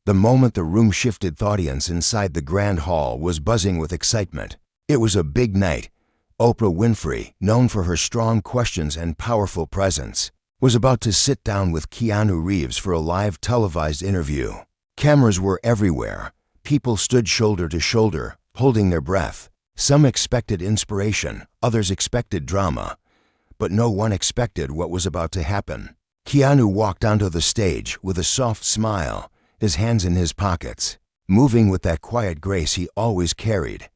The moment the room shifted, the audience inside the grand hall was buzzing with excitement. It was a big night. Oprah Winfrey, known for her strong questions and powerful presence, was about to sit down with Keanu Reeves for a live televised interview. Cameras were everywhere. People stood shoulder to shoulder, holding their breath. Some expected inspiration, others expected drama. But no one expected what was about to happen. Keanu walked onto the stage with a soft smile, his hands in his pockets, moving with that quiet grace he always carried.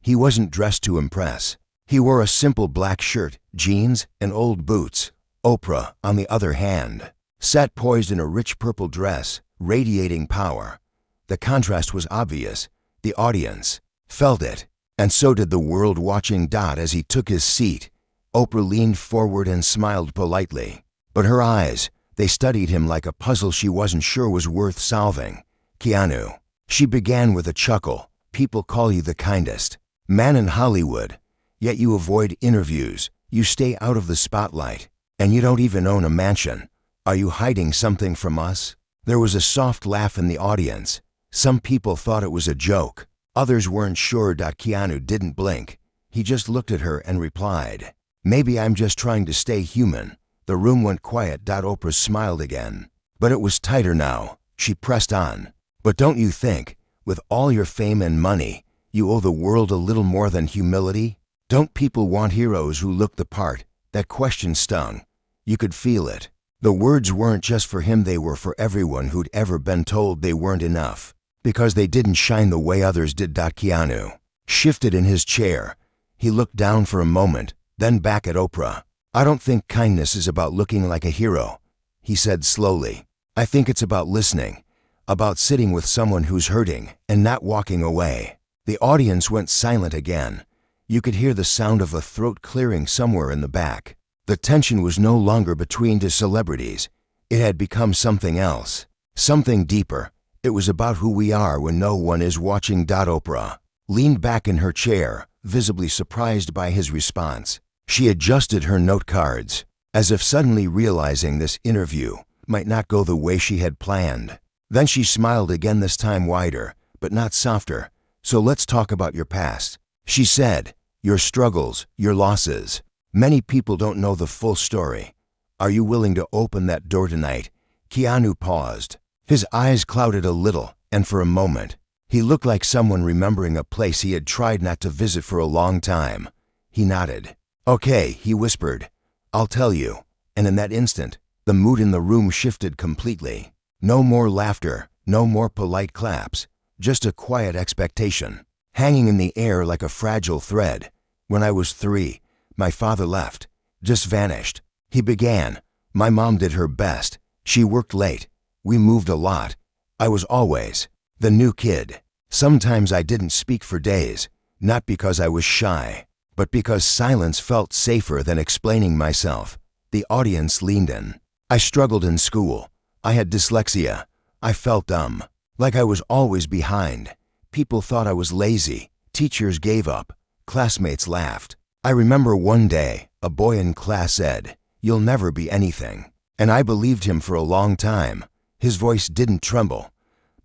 He wasn't dressed to impress. He wore a simple black shirt, jeans, and old boots. Oprah, on the other hand, sat poised in a rich purple dress, radiating power. The contrast was obvious. The audience felt it, and so did the world watching. As he took his seat, Oprah leaned forward and smiled politely. But her eyes, they studied him like a puzzle she wasn't sure was worth solving. "Keanu," she began with a chuckle, "people call you the kindest man in Hollywood. Yet you avoid interviews, you stay out of the spotlight, and you don't even own a mansion. Are you hiding something from us?" There was a soft laugh in the audience. Some people thought it was a joke. Others weren't sure. Keanu didn't blink. He just looked at her and replied, "Maybe I'm just trying to stay human." The room went quiet. Oprah smiled again. But it was tighter now. She pressed on. "But don't you think, with all your fame and money, you owe the world a little more than humility? Don't people want heroes who look the part?" That question stung. You could feel it. The words weren't just for him, they were for everyone who'd ever been told they weren't enough, because they didn't shine the way others did. Keanu shifted in his chair. He looked down for a moment, then back at Oprah. "I don't think kindness is about looking like a hero," he said slowly. "I think it's about listening, about sitting with someone who's hurting and not walking away." The audience went silent again. You could hear the sound of a throat clearing somewhere in the back. The tension was no longer between two celebrities. It had become something else, something deeper. It was about who we are when no one is watching. Oprah leaned back in her chair, visibly surprised by his response. She adjusted her note cards, as if suddenly realizing this interview might not go the way she had planned. Then she smiled again, this time wider, but not softer. "So let's talk about your past," she said. "Your struggles, your losses. Many people don't know the full story. Are you willing to open that door tonight?" Keanu paused. His eyes clouded a little, and for a moment, he looked like someone remembering a place he had tried not to visit for a long time. He nodded. "Okay," he whispered. "I'll tell you." And in that instant, the mood in the room shifted completely. No more laughter, no more polite claps, just a quiet expectation, hanging in the air like a fragile thread. "When I was 3, my father left, just vanished," he began. "My mom did her best. She worked late. We moved a lot. I was always the new kid. Sometimes I didn't speak for days, not because I was shy, but because silence felt safer than explaining myself." The audience leaned in. "I struggled in school. I had dyslexia. I felt dumb, like I was always behind. People thought I was lazy. Teachers gave up. Classmates laughed. I remember one day, a boy in class said, 'You'll never be anything.' And I believed him for a long time." His voice didn't tremble,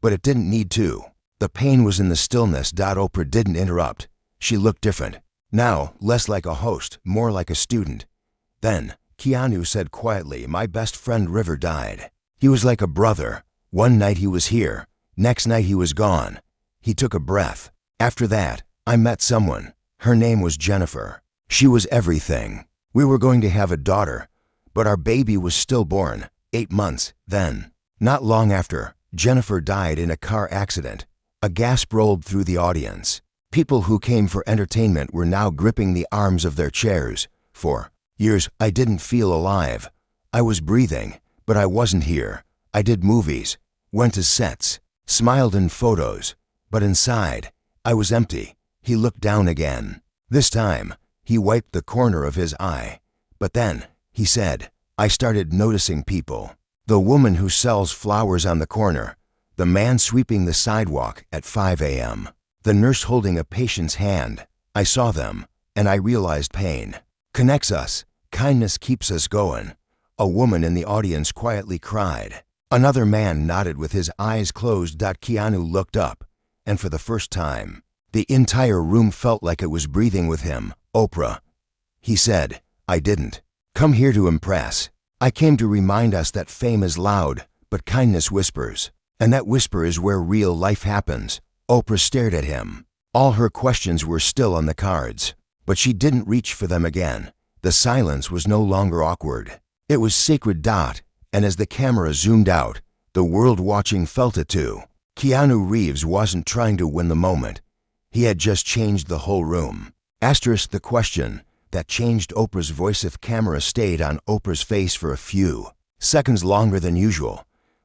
but it didn't need to. The pain was in the stillness. Oprah didn't interrupt. She looked different. Now, less like a host, more like a student. Then, Keanu said quietly, "My best friend River died. He was like a brother. One night he was here. Next night he was gone." He took a breath. "After that, I met someone. Her name was Jennifer. She was everything. We were going to have a daughter, but our baby was stillborn, 8 months, then. Not long after, Jennifer died in a car accident." A gasp rolled through the audience. People who came for entertainment were now gripping the arms of their chairs. "For years, I didn't feel alive. I was breathing, but I wasn't here. I did movies, went to sets, smiled in photos, but inside, I was empty." He looked down again. This time, he wiped the corner of his eye. "But then," he said, "I started noticing people. The woman who sells flowers on the corner, the man sweeping the sidewalk at 5 a.m., the nurse holding a patient's hand. I saw them, and I realized pain connects us. Kindness keeps us going." A woman in the audience quietly cried. Another man nodded with his eyes closed. Keanu looked up, and for the first time, the entire room felt like it was breathing with him. Oprah, he said, I didn't come here to impress. I came to remind us that fame is loud, but kindness whispers, and that whisper is where real life happens. Oprah stared at him. All her questions were still on the cards, but she didn't reach for them again. The silence was no longer awkward. It was sacred. And as the camera zoomed out, the world watching felt it too. Keanu Reeves wasn't trying to win the moment. He had just changed the whole room. Asterisk the question that changed Oprah's voice. If camera stayed on Oprah's face for a few seconds longer than usual,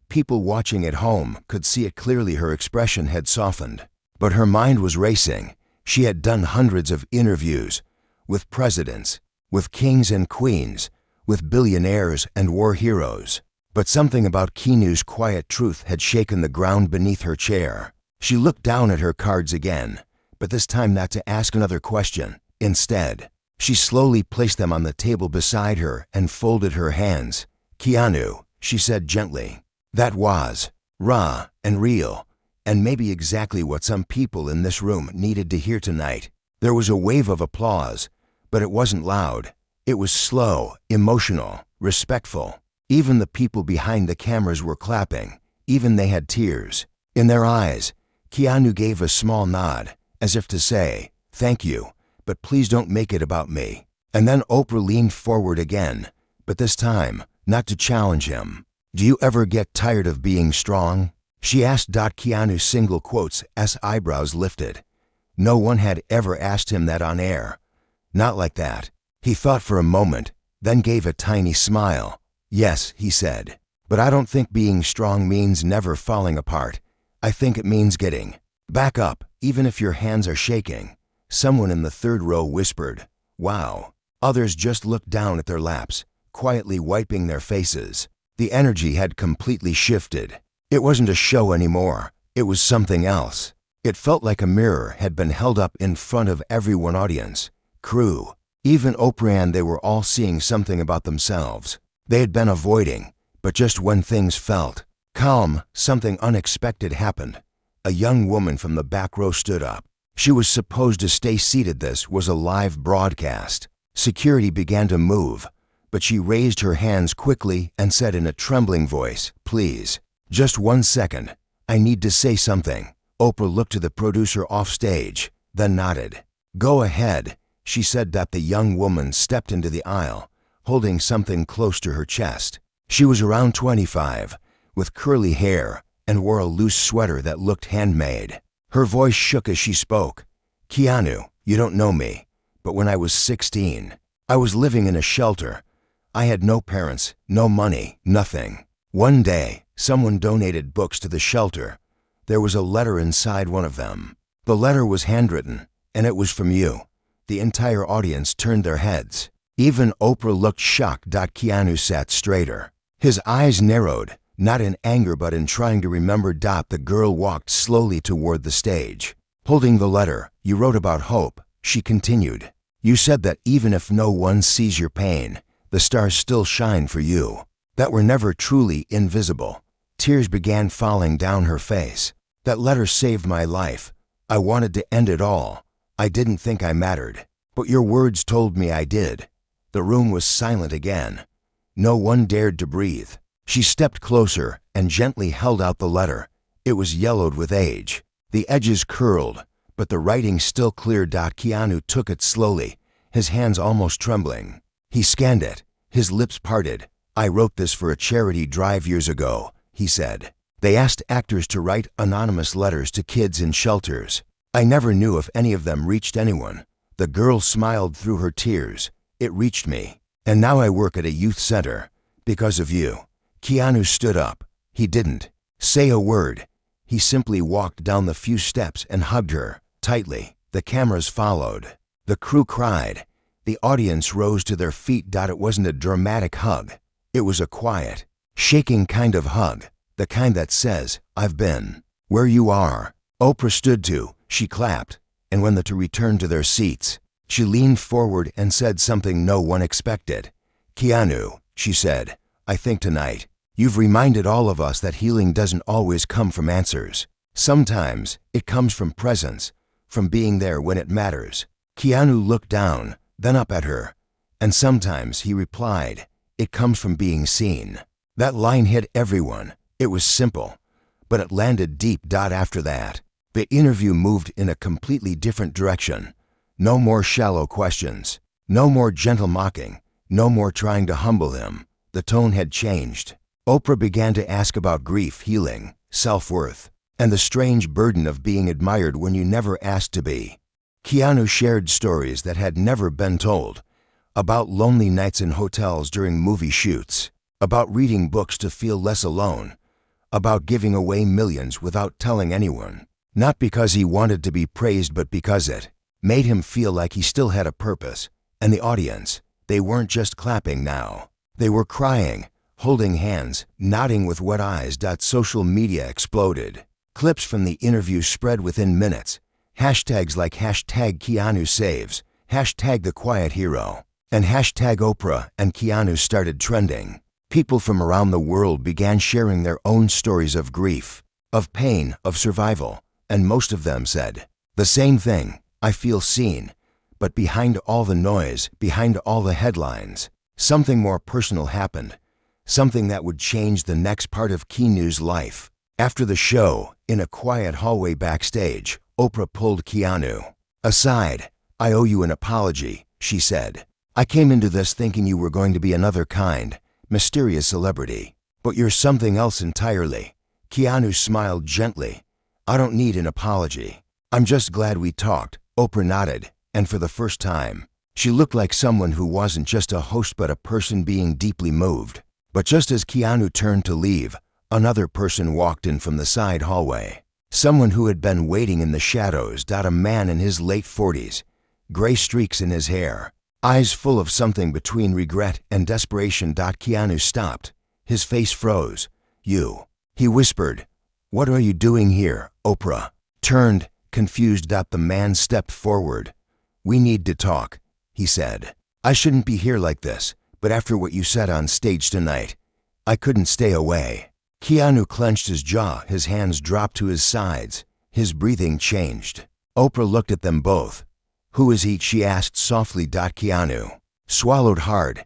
people watching at home could see it clearly. Her expression had softened, but her mind was racing. She had done hundreds of interviews with presidents, with kings and queens, with billionaires and war heroes. But something about Keanu's quiet truth had shaken the ground beneath her chair. She looked down at her cards again, but this time not to ask another question. Instead, she slowly placed them on the table beside her and folded her hands. Keanu, she said gently, that was raw and real, and maybe exactly what some people in this room needed to hear tonight. There was a wave of applause, but it wasn't loud. It was slow, emotional, respectful. Even the people behind the cameras were clapping. Even they had tears in their eyes. Keanu gave a small nod, as if to say, thank you, but please don't make it about me. And then Oprah leaned forward again, but this time, not to challenge him. Do you ever get tired of being strong? She asked. Keanu's single quotes as eyebrows lifted. No one had ever asked him that on air. Not like that. He thought for a moment, then gave a tiny smile. Yes, he said, but I don't think being strong means never falling apart. I think it means getting back up, even if your hands are shaking. Someone in the third row whispered, wow. Others just looked down at their laps, quietly wiping their faces. The energy had completely shifted. It wasn't a show anymore. It was something else. It felt like a mirror had been held up in front of everyone, audience, crew, even Oprah, and they were all seeing something about themselves they had been avoiding. But just when things felt calm, something unexpected happened. A young woman from the back row stood up. She was supposed to stay seated. This was a live broadcast. Security began to move, but she raised her hands quickly and said in a trembling voice, please, just 1 second. I need to say something. Oprah looked to the producer off stage, then nodded. Go ahead, she said. The young woman stepped into the aisle, holding something close to her chest. She was around 25, with curly hair, and wore a loose sweater that looked handmade. Her voice shook as she spoke. Keanu, you don't know me, but when I was 16, I was living in a shelter. I had no parents, no money, nothing. One day, someone donated books to the shelter. There was a letter inside one of them. The letter was handwritten, and it was from you. The entire audience turned their heads. Even Oprah looked shocked. Keanu sat straighter. His eyes narrowed, not in anger but in trying to remember. The girl walked slowly toward the stage, holding the letter. You wrote about hope, she continued. You said that even if no one sees your pain, the stars still shine for you, that we're never truly invisible. Tears began falling down her face. That letter saved my life. I wanted to end it all. I didn't think I mattered, but your words told me I did. The room was silent again. No one dared to breathe. She stepped closer and gently held out the letter. It was yellowed with age. The edges curled, but the writing still clear. Keanu took it slowly, his hands almost trembling. He scanned it, his lips parted. I wrote this for a charity drive years ago, he said. They asked actors to write anonymous letters to kids in shelters. I never knew if any of them reached anyone. The girl smiled through her tears. It reached me. And now I work at a youth center. Because of you. Keanu stood up. He didn't say a word. He simply walked down the few steps and hugged her tightly. The cameras followed. The crew cried. The audience rose to their feet. It wasn't a dramatic hug. It was a quiet, shaking kind of hug. The kind that says, I've been where you are. Oprah stood too. She clapped. And when the two returned to their seats, she leaned forward and said something no one expected. Keanu, she said, I think tonight You've reminded all of us that healing doesn't always come from answers. Sometimes it comes from presence, from being there when it matters. Keanu looked down, then up at her, and sometimes, he replied, it comes from being seen. That line hit everyone. It was simple, but it landed deep. After that, the interview moved in a completely different direction. No more shallow questions, no more gentle mocking, no more trying to humble him. The tone had changed. Oprah began to ask about grief, healing, self-worth, and the strange burden of being admired when you never asked to be. Keanu shared stories that had never been told, about lonely nights in hotels during movie shoots, about reading books to feel less alone, about giving away millions without telling anyone, not because he wanted to be praised but because it made him feel like he still had a purpose. And the audience, they weren't just clapping now. They were crying, holding hands, nodding with wet eyes. Social media exploded. Clips from the interview spread within minutes. Hashtags like #KeanuSaves, #TheQuietHero, and #Oprah and Keanu started trending. People from around the world began sharing their own stories of grief, of pain, of survival, and most of them said the same thing: I feel seen. But behind all the noise, behind all the headlines, something more personal happened, something that would change the next part of Keanu's life. After the show, in a quiet hallway backstage, Oprah pulled Keanu aside. I owe you an apology, she said. I came into this thinking you were going to be another kind, mysterious celebrity, but you're something else entirely. Keanu smiled gently. I don't need an apology. I'm just glad we talked. Oprah nodded, and for the first time, she looked like someone who wasn't just a host but a person being deeply moved. But just as Keanu turned to leave, another person walked in from the side hallway. Someone who had been waiting in the shadows. A man in his late 40s, gray streaks in his hair, eyes full of something between regret and desperation. Keanu stopped. His face froze. You, he whispered. What are you doing here? Oprah turned, confused. The man stepped forward. We need to talk, he said. I shouldn't be here like this, but after what you said on stage tonight, I couldn't stay away. Keanu clenched his jaw, his hands dropped to his sides, his breathing changed. Oprah looked at them both. Who is he? She asked softly. Keanu swallowed hard.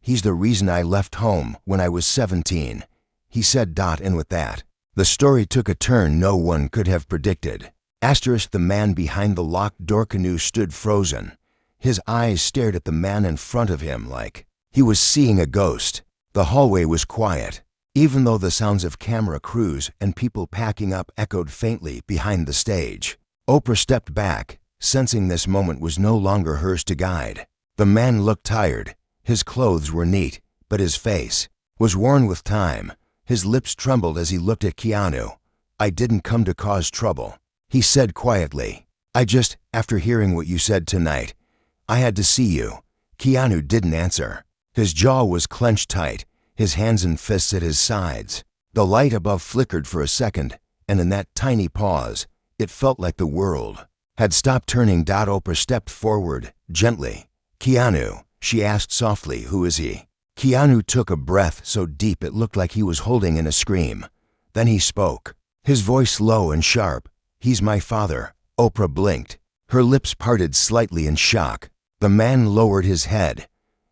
He's the reason I left home when I was 17, he said. And with that, the story took a turn no one could have predicted. The man behind the locked door. Keanu stood frozen. His eyes stared at the man in front of him like he was seeing a ghost. The hallway was quiet, even though the sounds of camera crews and people packing up echoed faintly behind the stage. Oprah stepped back, sensing this moment was no longer hers to guide. The man looked tired. His clothes were neat, but his face was worn with time. His lips trembled as he looked at Keanu. I didn't come to cause trouble, he said quietly. After hearing what you said tonight, I had to see you. Keanu didn't answer. His jaw was clenched tight, his hands and fists at his sides. The light above flickered for a second, and in that tiny pause, it felt like the world had stopped turning. Oprah stepped forward, gently. Keanu, she asked softly, who is he? Keanu took a breath so deep it looked like he was holding in a scream. Then he spoke, his voice low and sharp. He's my father. Oprah blinked. Her lips parted slightly in shock. The man lowered his head.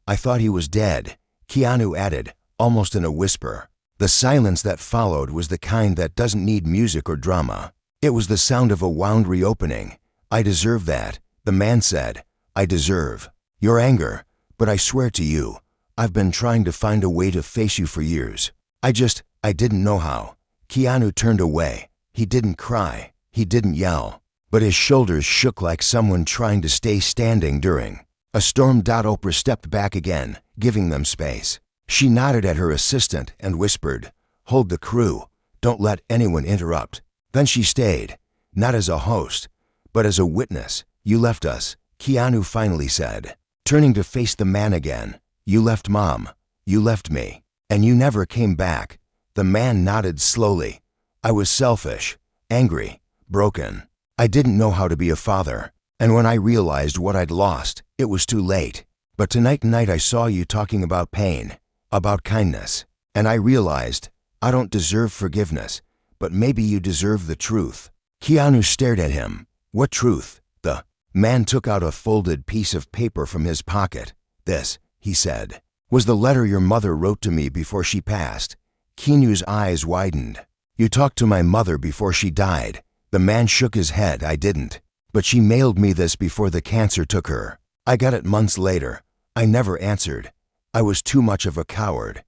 I thought he was dead, Keanu added, almost in a whisper. The silence that followed was the kind that doesn't need music or drama. It was the sound of a wound reopening. I deserve that, the man said. I deserve your anger, but I swear to you, I've been trying to find a way to face you for years. I didn't know how. Keanu turned away. He didn't cry. He didn't yell. But his shoulders shook like someone trying to stay standing during a storm. Oprah stepped back again, giving them space. She nodded at her assistant and whispered, hold the crew. Don't let anyone interrupt. Then she stayed, not as a host, but as a witness. You left us, Keanu finally said, turning to face the man again. You left Mom. You left me. And you never came back. The man nodded slowly. I was selfish, angry, broken. I didn't know how to be a father. And when I realized what I'd lost, it was too late. But tonight I saw you talking about pain, about kindness. And I realized, I don't deserve forgiveness, but maybe you deserve the truth. Keanu stared at him. What truth? The man took out a folded piece of paper from his pocket. This, he said, was the letter your mother wrote to me before she passed. Keanu's eyes widened. You talked to my mother before she died. The man shook his head. I didn't. But she mailed me this before the cancer took her. I got it months later. I never answered. I was too much of a coward.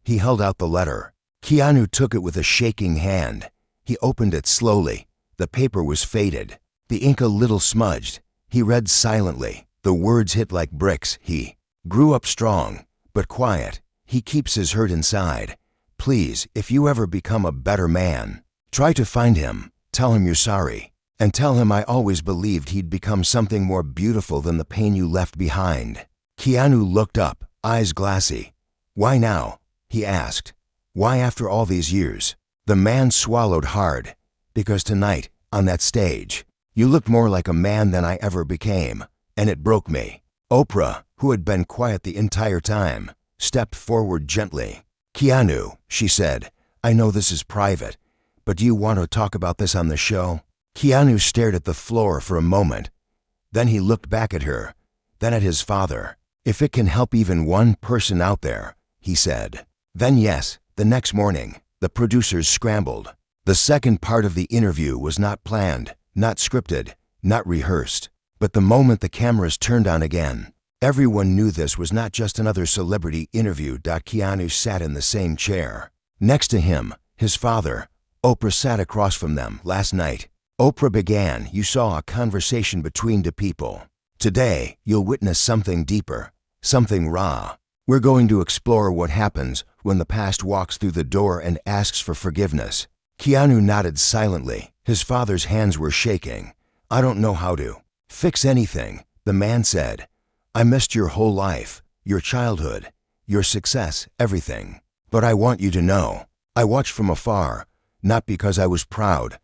He held out the letter. Keanu took it with a shaking hand. He opened it slowly. The paper was faded, the ink a little smudged. He read silently. The words hit like bricks. He grew up strong, but quiet. He keeps his hurt inside. Please, if you ever become a better man, try to find him. Tell him you're sorry. And tell him I always believed he'd become something more beautiful than the pain you left behind. Keanu looked up, eyes glassy. Why now? He asked. Why after all these years? The man swallowed hard. Because tonight, on that stage, you looked more like a man than I ever became, and it broke me. Oprah, who had been quiet the entire time, stepped forward gently. Keanu, she said, I know this is private, but do you want to talk about this on the show? Keanu stared at the floor for a moment. Then he looked back at her, then at his father. If it can help even one person out there, he said. Then yes, the next morning, the producers scrambled. The second part of the interview was not planned, not scripted, not rehearsed. But the moment the cameras turned on again, everyone knew this was not just another celebrity interview. Keanu sat in the same chair. Next to him, his father. Oprah sat across from them. Last night, Oprah began, you saw a conversation between two people. Today, you'll witness something deeper, something raw. We're going to explore what happens when the past walks through the door and asks for forgiveness. Keanu nodded silently. His father's hands were shaking. I don't know how to fix anything, the man said. I missed your whole life, your childhood, your success, everything. But I want you to know, I watched from afar, not because I was proud,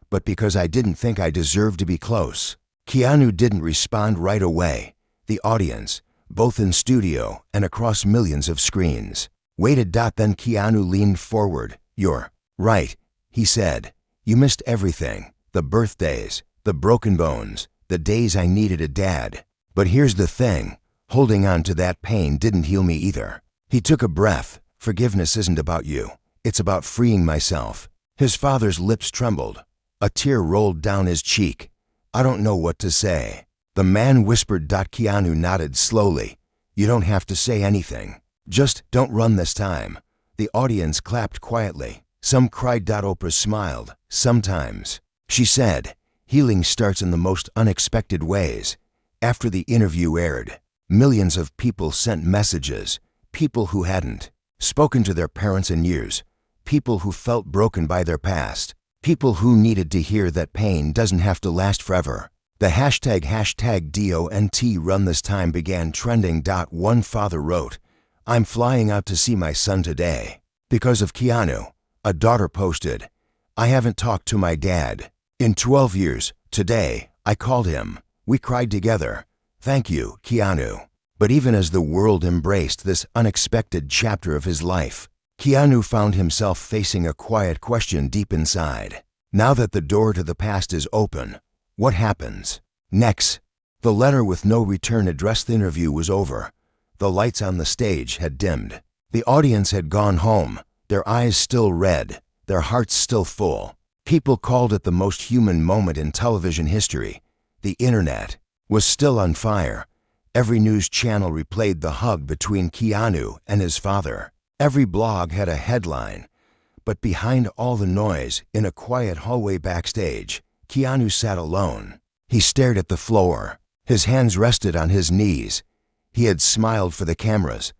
but because I didn't think I deserved to be close. Keanu didn't respond right away. The audience, both in studio and across millions of screens, waited. Then Keanu leaned forward. You're right, he said. You missed everything, the birthdays, the broken bones, the days I needed a dad. But here's the thing, holding on to that pain didn't heal me either. He took a breath. Forgiveness isn't about you. It's about freeing myself. His father's lips trembled. A tear rolled down his cheek. I don't know what to say. The man whispered. Keanu nodded slowly. You don't have to say anything. Just don't run this time. The audience clapped quietly. Some cried. Oprah smiled. Sometimes, she said, healing starts in the most unexpected ways. After the interview aired, millions of people sent messages. People who hadn't spoken to their parents in years. People who felt broken by their past. People who needed to hear that pain doesn't have to last forever. The hashtag DONT run this time began trending. One father wrote, I'm flying out to see my son today. Because of Keanu. A daughter posted, I haven't talked to my dad in 12 years. Today, I called him. We cried together. Thank you, Keanu. But even as the world embraced this unexpected chapter of his life, Keanu found himself facing a quiet question deep inside. Now that the door to the past is open, what happens next? The letter with no return address. The interview was over. The lights on the stage had dimmed. The audience had gone home, their eyes still red, their hearts still full. People called it the most human moment in television history. The internet was still on fire. Every news channel replayed the hug between Keanu and his father. Every blog had a headline. But behind all the noise, in a quiet hallway backstage, Keanu sat alone. He stared at the floor. His hands rested on his knees. He had smiled for the cameras.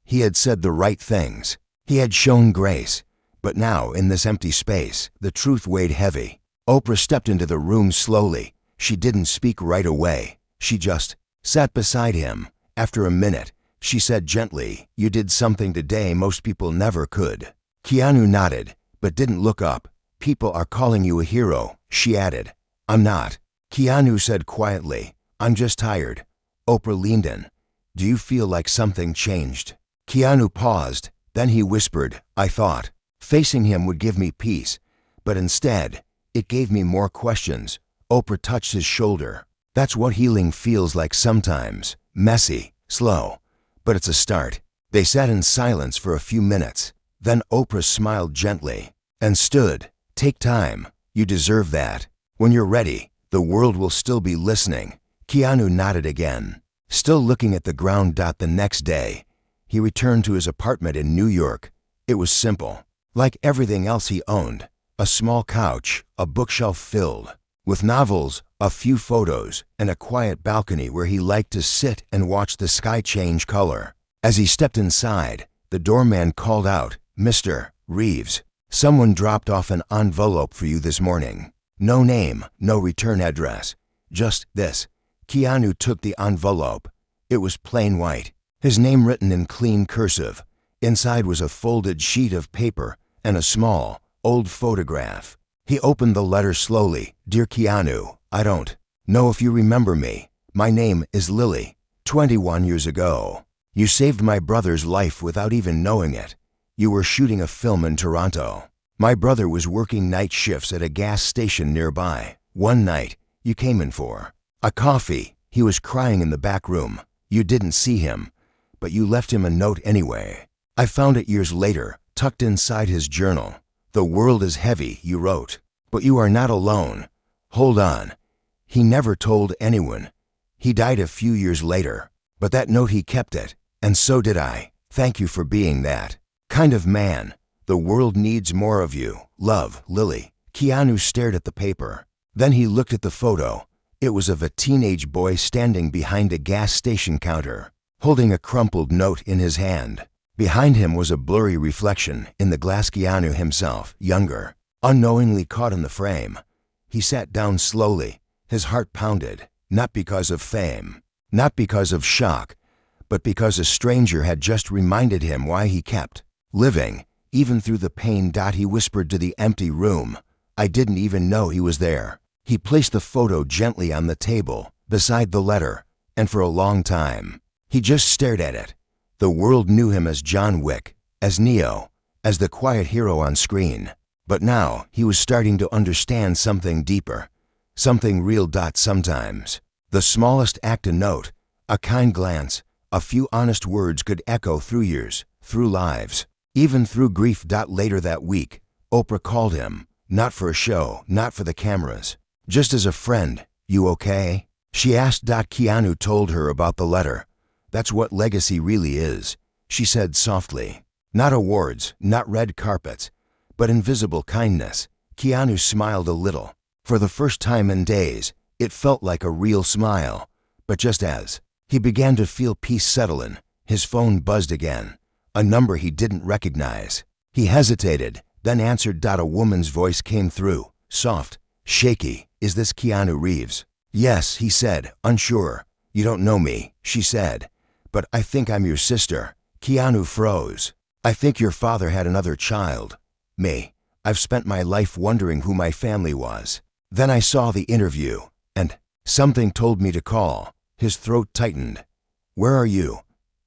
He had said the right things. He had shown grace. But now, in this empty space, the truth weighed heavy. Oprah stepped into the room slowly. She didn't speak right away. She just sat beside him. After a minute, she said gently, you did something today most people never could. Keanu nodded, but didn't look up. People are calling you a hero, she added. I'm not. Keanu said quietly, I'm just tired. Oprah leaned in. Do you feel like something changed? Keanu paused. Then he whispered, I thought. Facing him would give me peace, but instead, it gave me more questions. Oprah touched his shoulder. That's what healing feels like sometimes. Messy, slow, but it's a start. They sat in silence for a few minutes. Then Oprah smiled gently and stood. Take time. You deserve that. When you're ready, the world will still be listening. Keanu nodded again. Still looking at the ground. The next day, he returned to his apartment in New York. It was simple. Like everything else he owned, a small couch, a bookshelf filled with novels, a few photos, and a quiet balcony where he liked to sit and watch the sky change color. As he stepped inside, the doorman called out, Mr. Reeves, someone dropped off an envelope for you this morning. No name, no return address, just this. Keanu took the envelope. It was plain white, his name written in clean cursive. Inside was a folded sheet of paper and a small, old photograph. He opened the letter slowly. Dear Keanu, I don't know if you remember me. My name is Lily. 21 years ago, you saved my brother's life without even knowing it. You were shooting a film in Toronto. My brother was working night shifts at a gas station nearby. One night, you came in for a coffee. He was crying in the back room. You didn't see him, but you left him a note anyway. I found it years later, tucked inside his journal. The world is heavy, you wrote, but you are not alone. Hold on. He never told anyone. He died a few years later, but that note he kept it, and so did I. Thank you for being that kind of man. The world needs more of you. Love, Lily. Keanu stared at the paper. Then he looked at the photo. It was of a teenage boy standing behind a gas station counter, holding a crumpled note in his hand. Behind him was a blurry reflection in the glass. Keanu himself, younger, unknowingly caught in the frame. He sat down slowly. His heart pounded, not because of fame, not because of shock, but because a stranger had just reminded him why he kept living, even through the pain. He whispered to the empty room, I didn't even know he was there. He placed the photo gently on the table, beside the letter, and for a long time, he just stared at it. The world knew him as John Wick, as Neo, as the quiet hero on screen. But now he was starting to understand something deeper, something real. Sometimes, the smallest act, a note, a kind glance, a few honest words could echo through years, through lives, even through grief. Later that week, Oprah called him, not for a show, not for the cameras, just as a friend. You okay? She asked. Keanu told her about the letter. That's what legacy really is, she said softly. Not awards, not red carpets, but invisible kindness. Keanu smiled a little. For the first time in days, it felt like a real smile. But just as he began to feel peace settle in, his phone buzzed again, a number he didn't recognize. He hesitated, then answered. A woman's voice came through, soft, shaky. Is this Keanu Reeves? Yes, he said, unsure. You don't know me, she said. But I think I'm your sister. Keanu froze. I think your father had another child. Me. I've spent my life wondering who my family was. Then I saw the interview, and something told me to call. His throat tightened. Where are you?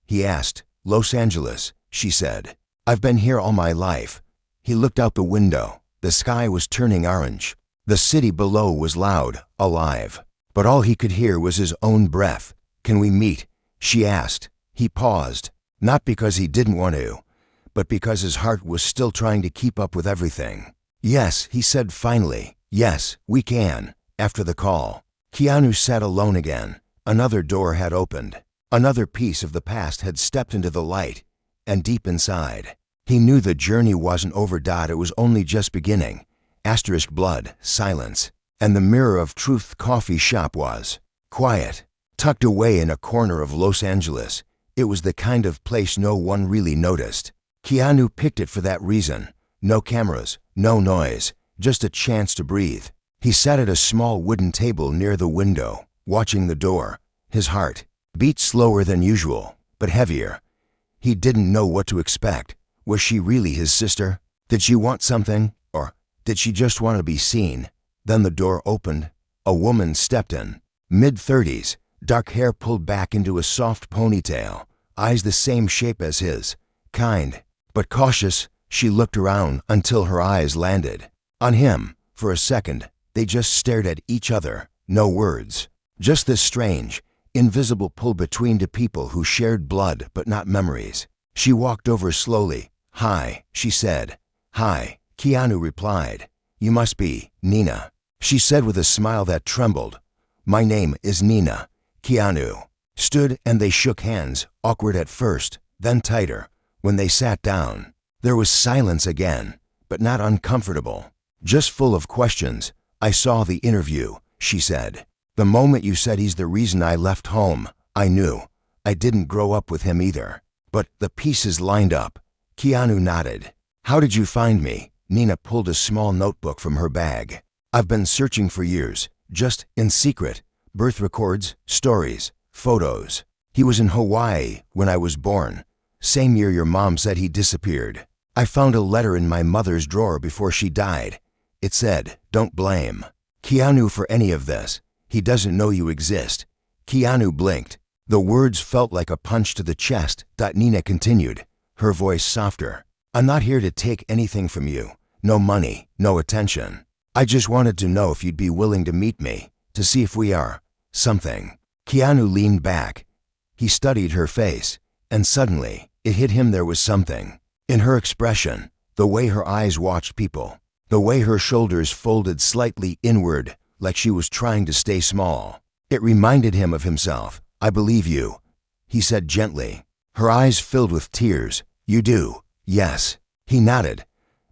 He asked. Los Angeles, she said. I've been here all my life. He looked out the window. The sky was turning orange. The city below was loud, alive. But all he could hear was his own breath. Can we meet? She asked. He paused, not because he didn't want to, but because his heart was still trying to keep up with everything. Yes, he said finally. Yes, we can. After the call, Keanu sat alone again. Another door had opened. Another piece of the past had stepped into the light, and deep inside, he knew the journey wasn't over. It was only just beginning. Blood, silence, and the Mirror of Truth coffee shop was quiet. Tucked away in a corner of Los Angeles, it was the kind of place no one really noticed. Keanu picked it for that reason. No cameras, no noise, just a chance to breathe. He sat at a small wooden table near the window, watching the door. His heart beat slower than usual, but heavier. He didn't know what to expect. Was she really his sister? Did she want something, or did she just want to be seen? Then the door opened. A woman stepped in, mid-30s, dark hair pulled back into a soft ponytail, eyes the same shape as his, kind, But cautious, she looked around until her eyes landed on him. For a second, they just stared at each other, no words. Just this strange, invisible pull between two people who shared blood but not memories. She walked over slowly. "Hi," she said. "Hi," Keanu replied. "You must be Nina," she said with a smile that trembled. "My name is Nina." Keanu stood and they shook hands, awkward at first, then tighter. When they sat down, there was silence again, but not uncomfortable, just full of questions. "I saw the interview," she said. "The moment you said he's the reason I left home, I knew. I didn't grow up with him either. But the pieces lined up." Keanu nodded. "How did you find me?" Nina pulled a small notebook from her bag. "I've been searching for years, just in secret. Birth records, stories, photos. He was in Hawaii when I was born. Same year your mom said he disappeared. I found a letter in my mother's drawer before she died. It said, 'Don't blame Keanu for any of this. He doesn't know you exist.'" Keanu blinked. The words felt like a punch to the chest. Nina continued, her voice softer. "I'm not here to take anything from you. No money, no attention. I just wanted to know if you'd be willing to meet me, to see if we are something." Keanu leaned back. He studied her face, and suddenly, it hit him there was something in her expression, the way her eyes watched people, the way her shoulders folded slightly inward, like she was trying to stay small. It reminded him of himself. "I believe you," he said gently. Her eyes filled with tears. "You do?" "Yes." He nodded.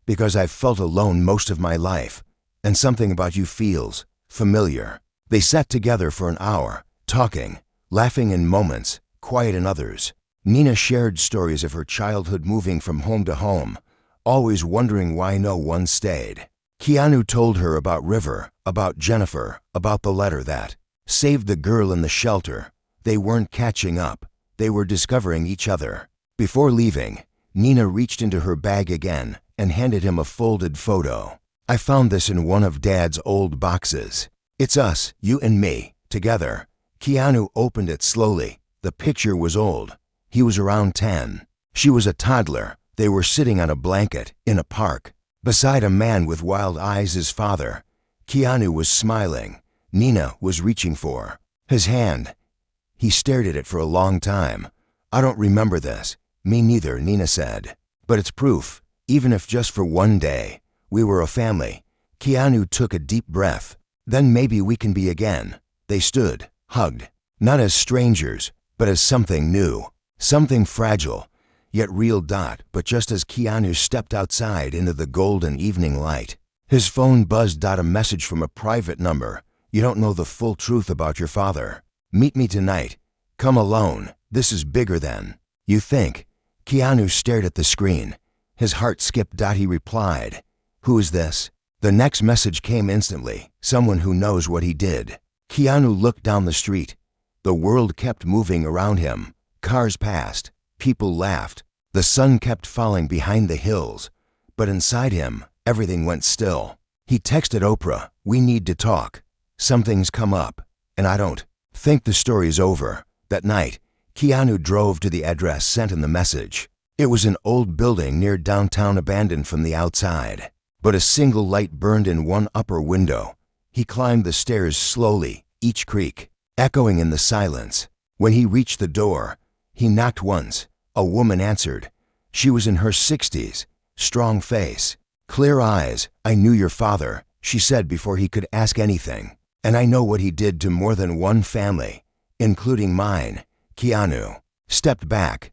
"Because I've felt alone most of my life, and something about you feels familiar." They sat together for an hour, talking, laughing in moments, quiet in others. Nina shared stories of her childhood moving from home to home, always wondering why no one stayed. Keanu told her about River, about Jennifer, about the letter that saved the girl in the shelter. They weren't catching up. They were discovering each other. Before leaving, Nina reached into her bag again and handed him a folded photo. "I found this in one of Dad's old boxes. It's us, you and me, together." Keanu opened it slowly. The picture was old. He was around 10. She was a toddler. They were sitting on a blanket in a park, beside a man with wild eyes, his father. Keanu was smiling. Nina was reaching for his hand. He stared at it for a long time. "I don't remember this." "Me neither," Nina said. "But it's proof, even if just for one day. We were a family." Keanu took a deep breath. "Then maybe we can be again." They stood, hugged, not as strangers, but as something new, something fragile, yet real. But just as Keanu stepped outside into the golden evening light, his phone buzzed. A message from a private number. "You don't know the full truth about your father. Meet me tonight. Come alone. This is bigger than you think." Keanu stared at the screen. His heart skipped. He replied, "Who is this?" The next message came instantly. "Someone who knows what he did." Keanu looked down the street. The world kept moving around him. Cars passed. People laughed. The sun kept falling behind the hills. But inside him, everything went still. He texted Oprah, "We need to talk. Something's come up, and I don't think the story's over." That night, Keanu drove to the address sent in the message. It was an old building near downtown, abandoned from the outside, but a single light burned in one upper window. He climbed the stairs slowly, each creak echoing in the silence. When he reached the door, he knocked once. A woman answered. She was in her 60s, strong face, clear eyes. "I knew your father," she said before he could ask anything. "And I know what he did to more than one family, including mine." Keanu stepped back.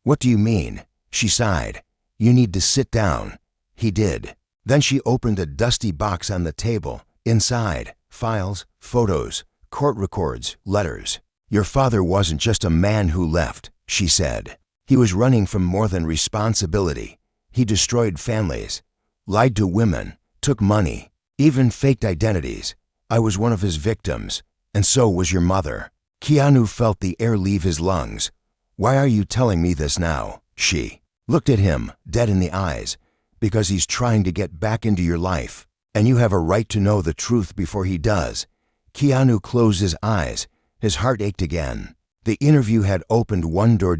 "What do you mean?" She sighed. "You need to sit down." He did. Then she opened a dusty box on the table. Inside, files, photos, court records, letters. "Your father wasn't just a man who left," she said. "He was running from more than responsibility. He destroyed families, lied to women, took money, even faked identities. I was one of his victims, and so was your mother." Keanu felt the air leave his lungs. "Why are you telling me this now?" She looked at him, dead in the eyes. "Because he's trying to get back into your life, and you have a right to know the truth before he does." Keanu closed his eyes. His heart ached again. The interview had opened one door,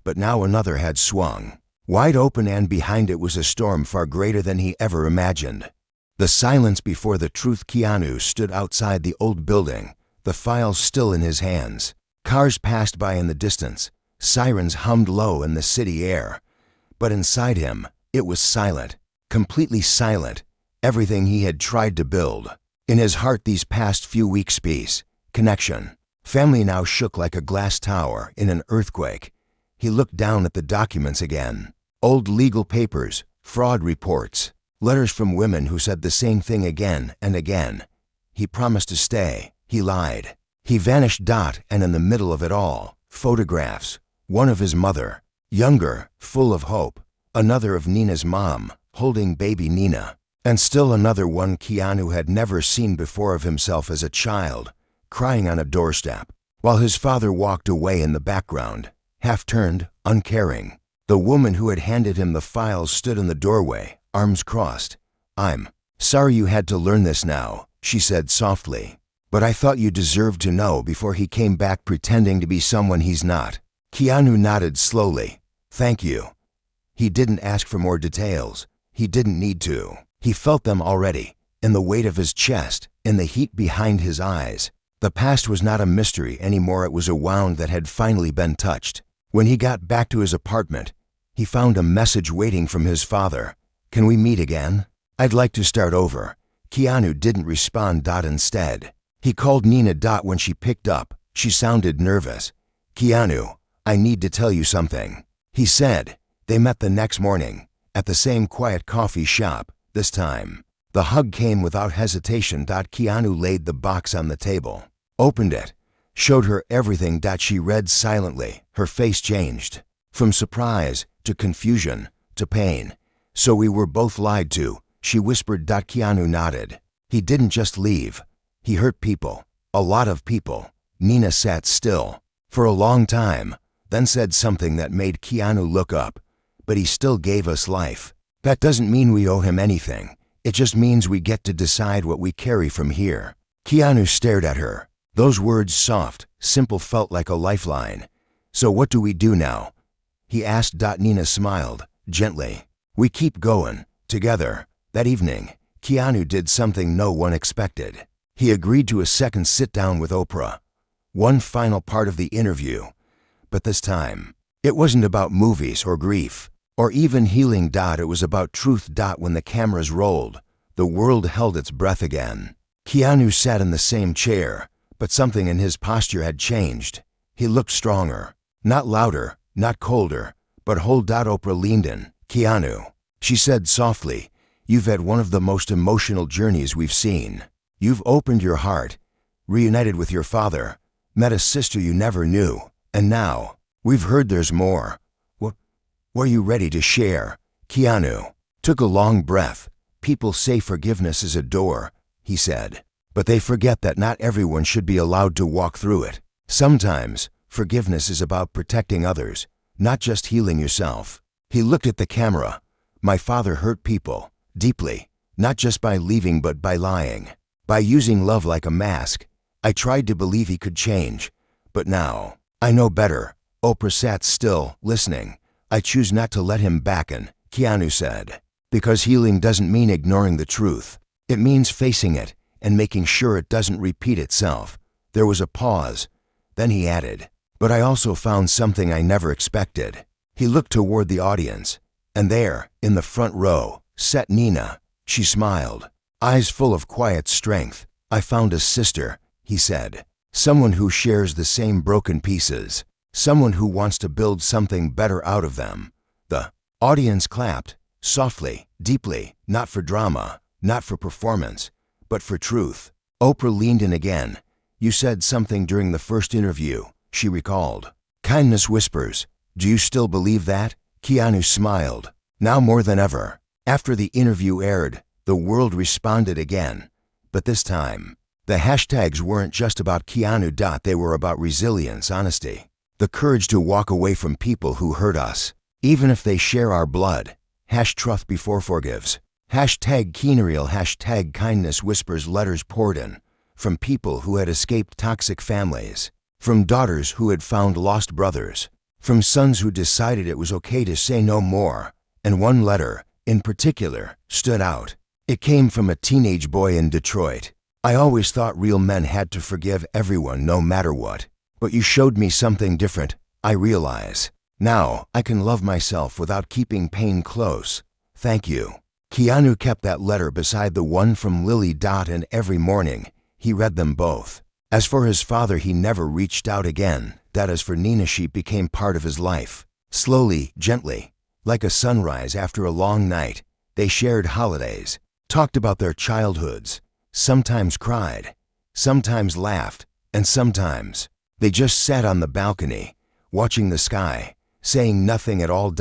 but now another had swung. wide open, and behind it was a storm far greater than he ever imagined. The silence before the truth. Keanu stood outside the old building, the files still in his hands. Cars passed by in the distance. Sirens hummed low in the city air. But inside him, it was silent, completely silent. Everything he had tried to build. In his heart these past few weeks, peace, connection, family now shook like a glass tower in an earthquake. He looked down at the documents again. Old legal papers, fraud reports, letters from women who said the same thing again and again. He promised to stay. He lied. He vanished. And in the middle of it all, photographs. One of his mother, younger, full of hope. Another of Nina's mom, holding baby Nina. And still another one Keanu had never seen before of himself as a child, crying on a doorstep, while his father walked away in the background, half-turned, uncaring. The woman who had handed him the files stood in the doorway, arms crossed. "I'm sorry you had to learn this now," she said softly. "But I thought you deserved to know before he came back pretending to be someone he's not." Keanu nodded slowly. "Thank you." He didn't ask for more details. He didn't need to. He felt them already, in the weight of his chest, in the heat behind his eyes. The past was not a mystery anymore. It was a wound that had finally been touched. When he got back to his apartment, he found a message waiting from his father. "Can we meet again? I'd like to start over." Keanu didn't respond. Instead, he called Nina. When she picked up, she sounded nervous. "Keanu, I need to tell you something," he said. They met the next morning, at the same quiet coffee shop. This time, the hug came without hesitation. Keanu laid the box on the table, opened it, showed her everything. She read silently. Her face changed, from surprise to confusion to pain. "So we were both lied to," she whispered. Keanu nodded. "He didn't just leave. He hurt people, a lot of people." Nina sat still for a long time, then said something that made Keanu look up. "But he still gave us life. That doesn't mean we owe him anything. It just means we get to decide what we carry from here." Keanu stared at her. Those words, soft, simple, felt like a lifeline. "So what do we do now?" he asked. Nina smiled, gently. "We keep going, together." That evening, Keanu did something no one expected. He agreed to a second sit-down with Oprah. One final part of the interview. But this time, it wasn't about movies or grief, or even healing. It was about truth. When the cameras rolled, the world held its breath again. Keanu sat in the same chair, but something in his posture had changed. He looked stronger, not louder, not colder, but whole. Oprah leaned in. "Keanu," she said softly, "you've had one of the most emotional journeys we've seen. You've opened your heart, reunited with your father, met a sister you never knew, and now, we've heard there's more. Were you ready to share?" Keanu took a long breath. "People say forgiveness is a door," he said, "but they forget that not everyone should be allowed to walk through it. Sometimes, forgiveness is about protecting others, not just healing yourself." He looked at the camera. "My father hurt people, deeply, not just by leaving but by lying, by using love like a mask. I tried to believe he could change, but now, I know better." Oprah sat still, listening. "I choose not to let him back in," Keanu said, "because healing doesn't mean ignoring the truth. It means facing it and making sure it doesn't repeat itself." There was a pause. Then he added, "But I also found something I never expected." He looked toward the audience, and there, in the front row, sat Nina. She smiled, eyes full of quiet strength. "I found a sister," he said, "someone who shares the same broken pieces. Someone who wants to build something better out of them." The audience clapped, softly, deeply, not for drama, not for performance, but for truth. Oprah leaned in again. "You said something during the first interview," she recalled. "Kindness whispers. Do you still believe that?" Keanu smiled. "Now more than ever." After the interview aired, the world responded again. But this time, the hashtags weren't just about Keanu. They were about resilience, honesty, the courage to walk away from people who hurt us, even if they share our blood. #Truth before forgives. #KeanuReal. #Kindness whispers. Letters poured in, from people who had escaped toxic families, from daughters who had found lost brothers, from sons who decided it was okay to say no more, and one letter, in particular, stood out. It came from a teenage boy in Detroit. "I always thought real men had to forgive everyone no matter what. But you showed me something different, I realize. Now, I can love myself without keeping pain close. Thank you." Keanu kept that letter beside the one from Lily. And every morning, he read them both. As for his father, he never reached out again. That as for Nina, she became part of his life. Slowly, gently, like a sunrise after a long night, they shared holidays, talked about their childhoods, sometimes cried, sometimes laughed, and sometimes they just sat on the balcony, watching the sky, saying nothing at all.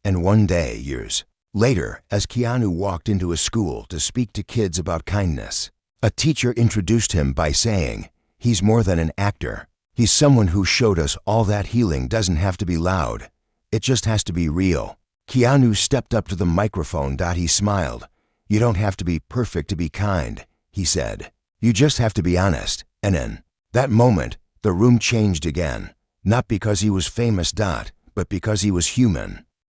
And one day, years later, as Keanu walked into a school to speak to kids about kindness, a teacher introduced him by saying, "He's more than an actor. He's someone who showed us all that healing doesn't have to be loud. It just has to be real." Keanu stepped up to the microphone. He smiled. "You don't have to be perfect to be kind," he said. "You just have to be honest." And in that moment, the room changed again, not because he was famous, but because he was human.